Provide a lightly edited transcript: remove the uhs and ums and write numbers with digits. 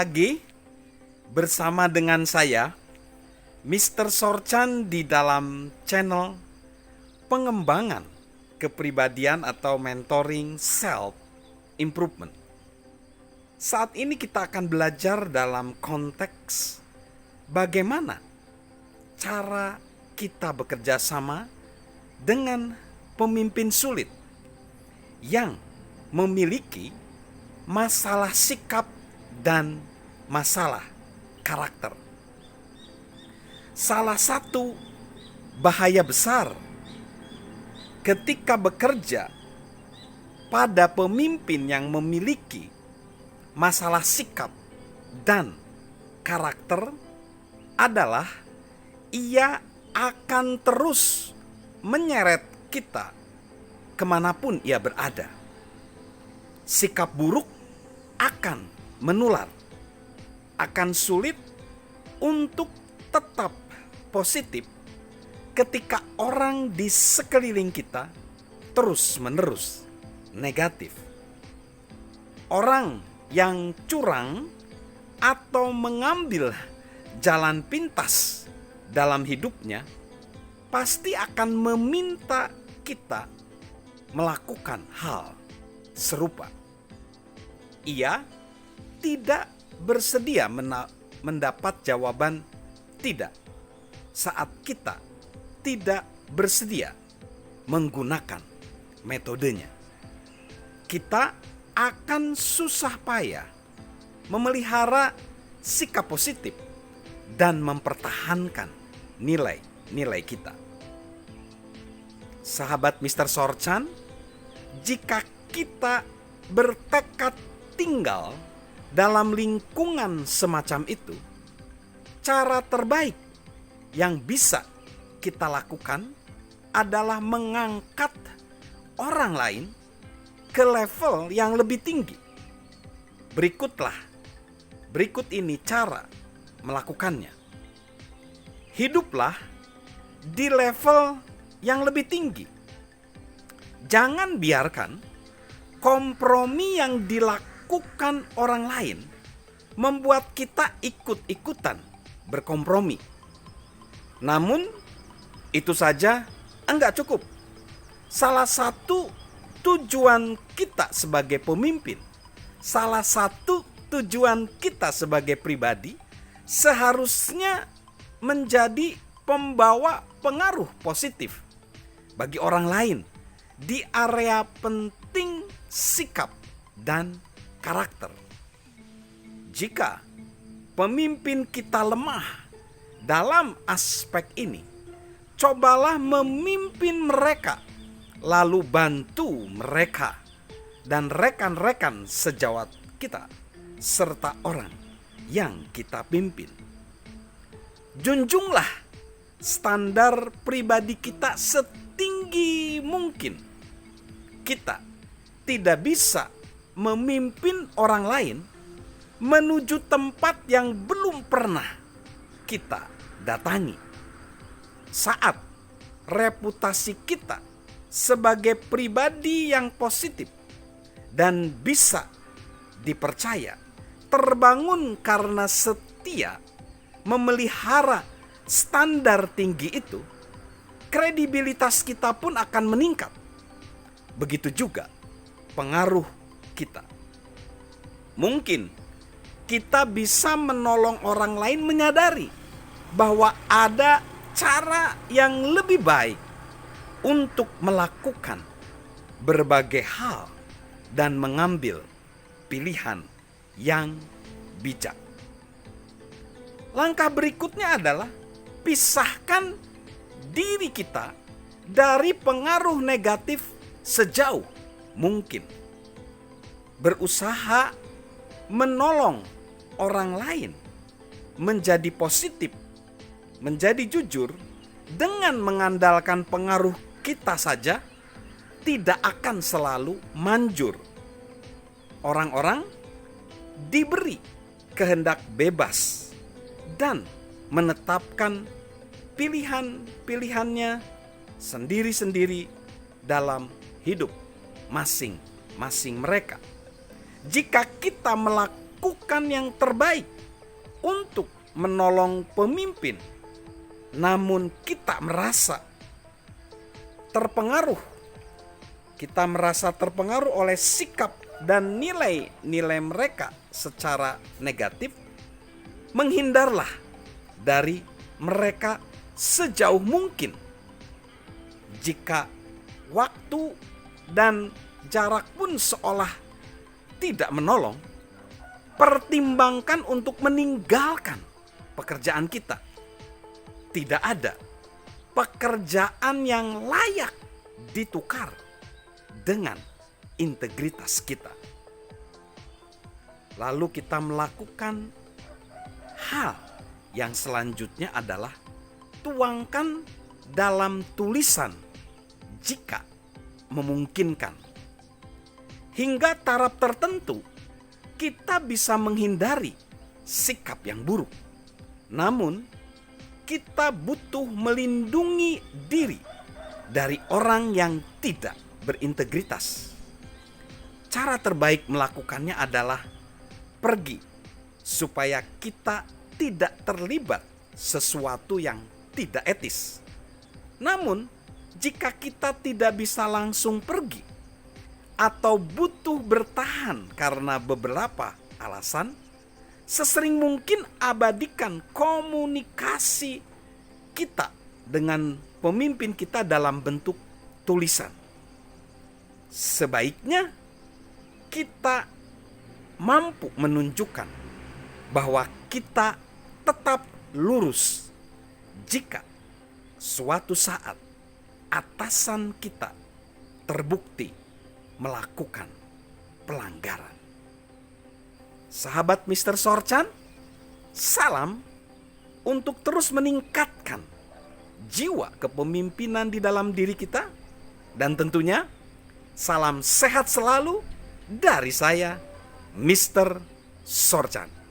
lagi bersama dengan saya, Mr. Sorchan, di dalam channel pengembangan kepribadian atau mentoring self improvement. Saat ini kita akan belajar dalam konteks bagaimana cara kita bekerja sama dengan pemimpin sulit yang memiliki masalah sikap dan masalah karakter. Salah satu bahaya besar ketika bekerja pada pemimpin yang memiliki masalah sikap dan karakter adalah ia akan terus menyeret kita kemanapun ia berada. Sikap buruk akan menular, akan sulit untuk tetap positif ketika orang di sekeliling kita terus-menerus negatif. Orang yang curang atau mengambil jalan pintas dalam hidupnya pasti akan meminta kita melakukan hal serupa. Ia tidak bersedia mendapat jawaban tidak saat kita tidak bersedia menggunakan metodenya. Kita akan susah payah memelihara sikap positif dan mempertahankan nilai-nilai kita. Sahabat Mr. Sorchan, jika kita bertekad tinggal dalam lingkungan semacam itu, cara terbaik yang bisa kita lakukan adalah mengangkat orang lain ke level yang lebih tinggi. Berikut ini cara melakukannya. Hiduplah di level yang lebih tinggi. Jangan biarkan kompromi yang dilakukan orang lain membuat kita ikut-ikutan berkompromi. Namun itu saja enggak cukup. Salah satu tujuan kita sebagai pemimpin, salah satu tujuan kita sebagai pribadi seharusnya menjadi pembawa pengaruh positif bagi orang lain di area penting sikap dan karakter. Jika pemimpin kita lemah dalam aspek ini, cobalah memimpin mereka, lalu bantu mereka dan rekan-rekan sejawat kita serta orang yang kita pimpin. Junjunglah standar pribadi kita setinggi mungkin. Kita tidak bisa memimpin orang lain menuju tempat yang belum pernah kita datangi. Saat reputasi kita sebagai pribadi yang positif dan bisa dipercaya terbangun karena setia memelihara standar tinggi itu, kredibilitas kita pun akan meningkat. Begitu juga pengaruh kita. Mungkin kita bisa menolong orang lain menyadari bahwa ada cara yang lebih baik untuk melakukan berbagai hal dan mengambil pilihan yang bijak. Langkah berikutnya adalah pisahkan diri kita dari pengaruh negatif sejauh mungkin. Berusaha menolong orang lain menjadi positif, menjadi jujur dengan mengandalkan pengaruh kita saja tidak akan selalu manjur. Orang-orang diberi kehendak bebas dan menetapkan pilihan-pilihannya sendiri-sendiri dalam hidup masing-masing mereka. Jika kita melakukan melakukan yang terbaik untuk menolong pemimpin, namun kita merasa terpengaruh. Kita merasa terpengaruh oleh sikap dan nilai-nilai mereka secara negatif. Menghindarlah dari mereka sejauh mungkin. Jika waktu dan jarak pun seolah tidak menolong, pertimbangkan untuk meninggalkan pekerjaan kita. Tidak ada pekerjaan yang layak ditukar dengan integritas kita. Lalu kita melakukan hal yang selanjutnya adalah tuangkan dalam tulisan jika memungkinkan. Hingga taraf tertentu kita bisa menghindari sikap yang buruk. Namun kita butuh melindungi diri dari orang yang tidak berintegritas. Cara terbaik melakukannya adalah pergi supaya kita tidak terlibat sesuatu yang tidak etis. Namun, jika kita tidak bisa langsung pergi atau butuh bertahan karena beberapa alasan, sesering mungkin abadikan komunikasi kita dengan pemimpin kita dalam bentuk tulisan. Sebaiknya kita mampu menunjukkan bahwa kita tetap lurus jika suatu saat atasan kita terbukti melakukan pelanggaran. Sahabat Mr. Sorchan, salam untuk terus meningkatkan jiwa kepemimpinan di dalam diri kita, dan tentunya salam sehat selalu dari saya, Mr. Sorchan.